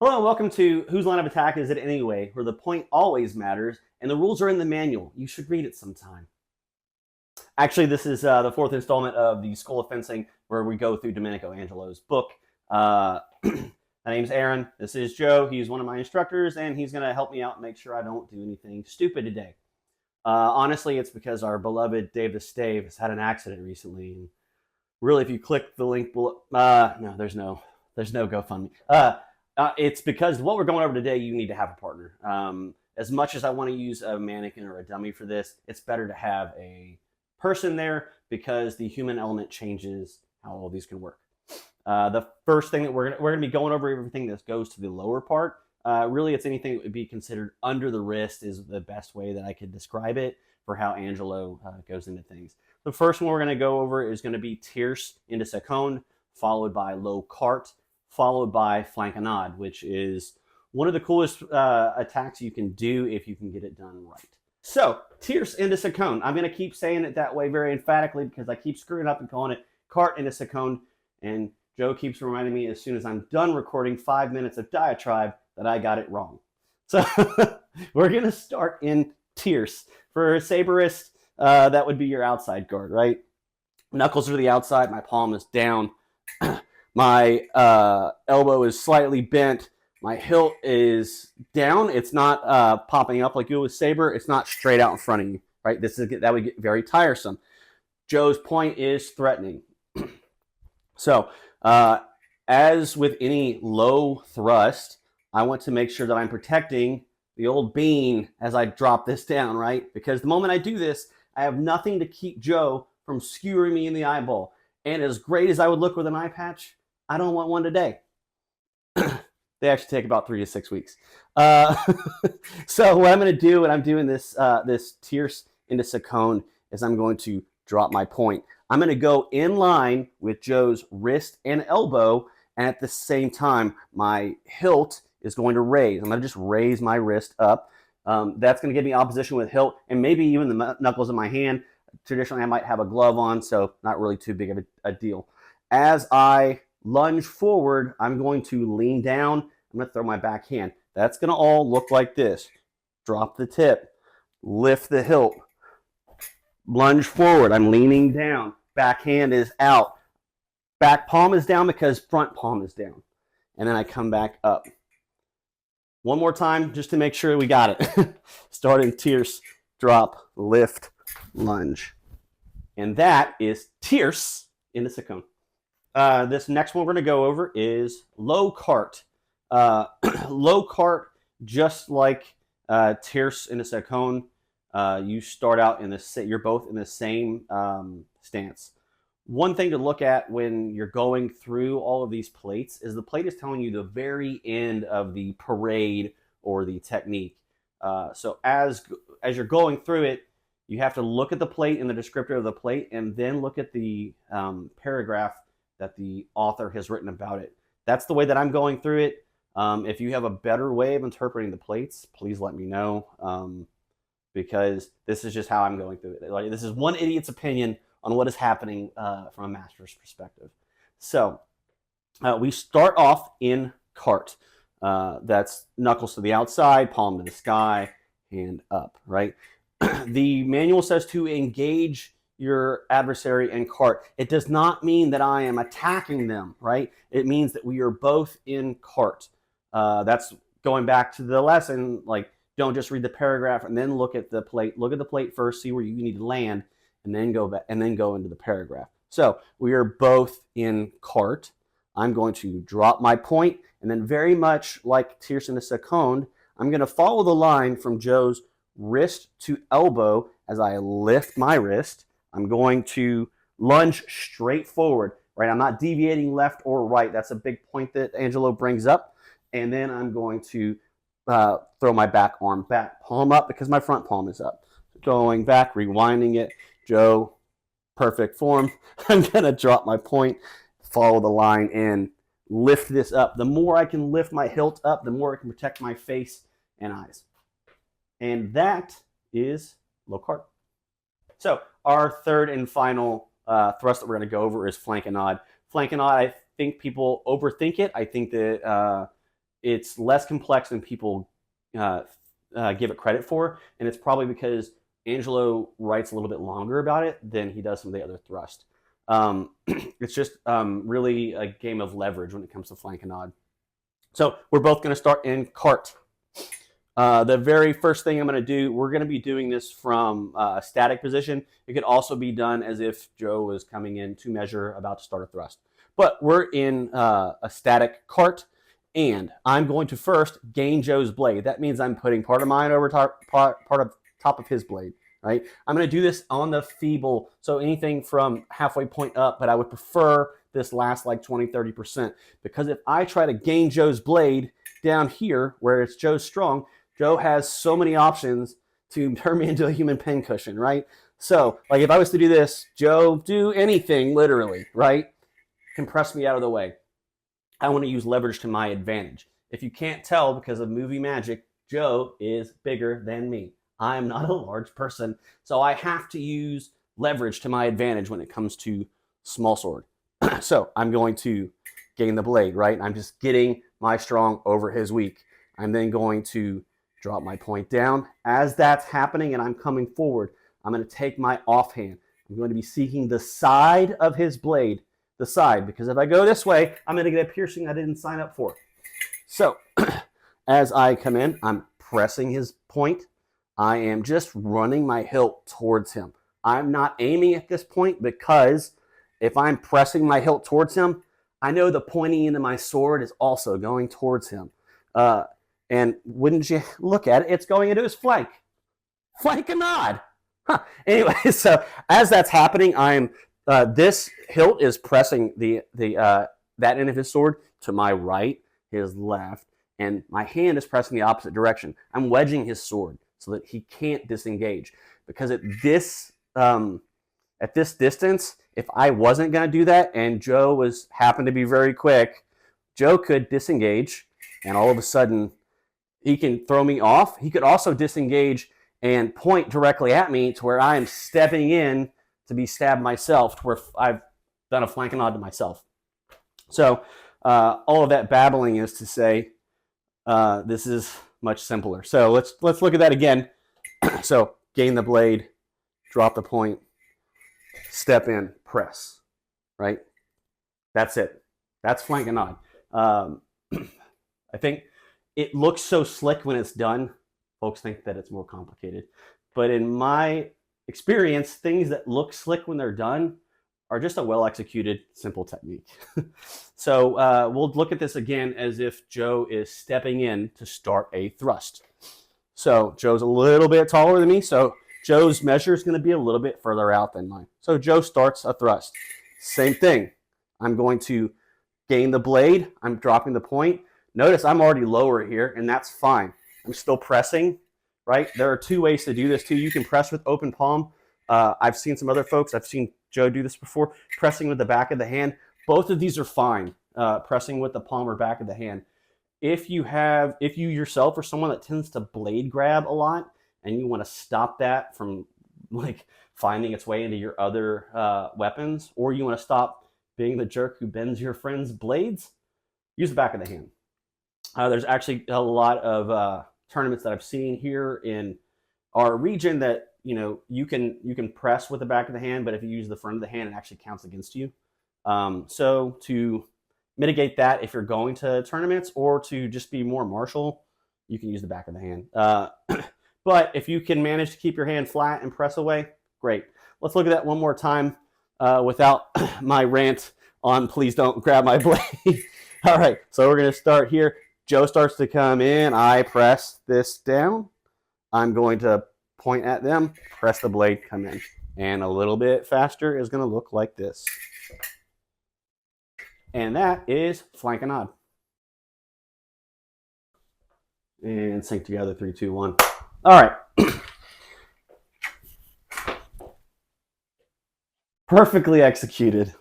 Hello and welcome to Whose Line of Attack Is It Anyway, where the point always matters and the rules are in the manual. You should read it sometime. Actually, this is the fourth installment of the School of Fencing, where we go through Domenico Angelo's book. My name's Aaron. This is Joe. He's one of my instructors, and he's going to help me out and make sure I don't do anything stupid today. Honestly, it's because our beloved Dave the Stave has had an accident recently. And really, if you click the link below, no, there's no GoFundMe. It's because what we're going over today, you need to have a partner. As much as I want to use a mannequin or a dummy for this, it's better to have a person there because the human element changes how all these can work. The first thing that we're going to be going over everything that goes to the lower part. Really, it's anything that would be considered under the wrist is the best way that I could describe it for how Angelo goes into things. The first one we're going to go over is going to be Tierce into Seconde, followed by Carte, followed by Flanconade, which is one of the coolest attacks you can do if you can get it done right. So, Tierce into Seconde. I'm going to keep saying it that way very emphatically because I keep screwing up and calling it Carte into Seconde, and Joe keeps reminding me as soon as I'm done recording 5 minutes of diatribe that I got it wrong. So, we're going to start in Tierce. For a saberist, that would be your outside guard, right? Knuckles are to the outside, my palm is down. My elbow is slightly bent. My hilt is down. It's not popping up like you with saber. It's not straight out in front of you, right? That would get very tiresome. Joe's point is threatening. So, as with any low thrust, I want to make sure that I'm protecting the old bean as I drop this down, right? Because the moment I do this, I have nothing to keep Joe from skewering me in the eyeball. And as great as I would look with an eye patch, I don't want one today. They actually take about 3 to 6 weeks. So what I'm going to do when I'm doing this Tierce into Seconde is I'm going to drop my point. I'm going to go in line with Joe's wrist and elbow, and at the same time, my hilt is going to raise. I'm going to just raise my wrist up. That's going to give me opposition with hilt and maybe even the knuckles in my hand. Traditionally, I might have a glove on, so not really too big of a deal. As I lunge forward, I'm going to lean down. I'm going to throw my back hand. That's going to all look like this. Drop the tip. Lift the hilt. Lunge forward. I'm leaning down. Back hand is out. Back palm is down because front palm is down. And then I come back up. One more time just to make sure we got it. Start in Tierce. Drop. Lift. Lunge. And that is Tierce into Seconde. This next one we're going to go over is Carte. Carte, just like Tierce into Seconde, you start out you're both in the same stance. One thing to look at when you're going through all of these plates is the plate is telling you the very end of the parade or the technique. So as you're going through it, you have to look at the plate and the descriptor of the plate and then look at the paragraph that the author has written about it. That's the way that I'm going through it. If you have a better way of interpreting the plates, please let me know, because this is just how I'm going through it. Like, this is one idiot's opinion on what is happening from a master's perspective. So we start off in Carte. That's knuckles to the outside, palm to the sky, hand up, right? The manual says to engage your adversary in Carte. It does not mean that I am attacking them, right? It means that we are both in Carte. That's going back to the lesson, like, don't just read the paragraph and then look at the plate. Look at the plate first, see where you need to land, and then go back and then go into the paragraph. So we are both in Carte. I'm going to drop my point, and then very much like Tierce into Seconde, I'm going to follow the line from Joe's wrist to elbow. As I lift my wrist, I'm going to lunge straight forward, right? I'm not deviating left or right. That's a big point that Angelo brings up. And then I'm going to throw my back arm back, palm up because my front palm is up. Going back, rewinding it. Joe, perfect form. I'm going to drop my point, follow the line, and lift this up. The more I can lift my hilt up, the more I can protect my face and eyes. And that is Carte. So our third and final thrust that we're going to go over is Flanconade. Flanconade, I think people overthink it. I think that it's less complex than people give it credit for, and it's probably because Angelo writes a little bit longer about it than he does some of the other thrust. It's just really a game of leverage when it comes to Flanconade. So we're both going to start in Carte. The very first thing I'm going to do, we're going to be doing this from a static position. It could also be done as if Joe was coming in to measure, about to start a thrust. But we're in a static Carte, and I'm going to first gain Joe's blade. That means I'm putting part of mine over top of his blade, right? I'm going to do this on the feeble, so anything from halfway point up, but I would prefer this last like 20-30%, because if I try to gain Joe's blade down here where it's Joe's strong, Joe has so many options to turn me into a human pincushion, right? So, like if I was to do this, Joe, do anything, literally, right? Compress me out of the way. I want to use leverage to my advantage. If you can't tell because of movie magic, Joe is bigger than me. I'm not a large person, so I have to use leverage to my advantage when it comes to small sword. So I'm going to gain the blade, right? I'm just getting my strong over his weak. I'm then going to drop my point down. As that's happening and I'm coming forward, I'm going to take my offhand. I'm going to be seeking the side of his blade, the side, because if I go this way, I'm going to get a piercing I didn't sign up for. So as I come in, I'm pressing his point. I am just running my hilt towards him. I'm not aiming at this point because if I'm pressing my hilt towards him, I know the pointing into my sword is also going towards him. And wouldn't you look at it, it's going into his flank. Flanconade. Huh. Anyway, so as that's happening, I'm this hilt is pressing that end of his sword to my right, his left, and my hand is pressing the opposite direction. I'm wedging his sword so that he can't disengage. Because at this distance, if I wasn't going to do that and Joe happened to be very quick, Joe could disengage and all of a sudden he can throw me off. He could also disengage and point directly at me to where I am stepping in to be stabbed myself, to where I've done a flanconade to myself. So all of that babbling is to say this is much simpler. So let's look at that again. So gain the blade, drop the point, step in, press, right? That's it. That's flanconade. I think it looks so slick when it's done. Folks think that it's more complicated. But in my experience, things that look slick when they're done are just a well-executed, simple technique. So we'll look at this again as if Joe is stepping in to start a thrust. So Joe's a little bit taller than me, so Joe's measure is going to be a little bit further out than mine. So Joe starts a thrust. Same thing. I'm going to gain the blade. I'm dropping the point. Notice I'm already lower here, and that's fine. I'm still pressing, right? There are two ways to do this too. You can press with open palm. I've seen some other folks, I've seen Joe do this before, pressing with the back of the hand. Both of these are fine, pressing with the palm or back of the hand. If you yourself are someone that tends to blade grab a lot and you want to stop that from like finding its way into your other weapons, or you want to stop being the jerk who bends your friend's blades, use the back of the hand. There's actually a lot of tournaments that I've seen here in our region that you can press with the back of the hand, but if you use the front of the hand, it actually counts against you. So to mitigate that, if you're going to tournaments or to just be more martial, you can use the back of the hand. But if you can manage to keep your hand flat and press away, great. Let's look at that one more time without my rant on please don't grab my blade. All right, so we're going to start here. Joe starts to come in. I press this down. I'm going to point at them, press the blade, come in. And a little bit faster is going to look like this. And that is flanconade. And sync together, 3, 2, 1. All right. Perfectly executed.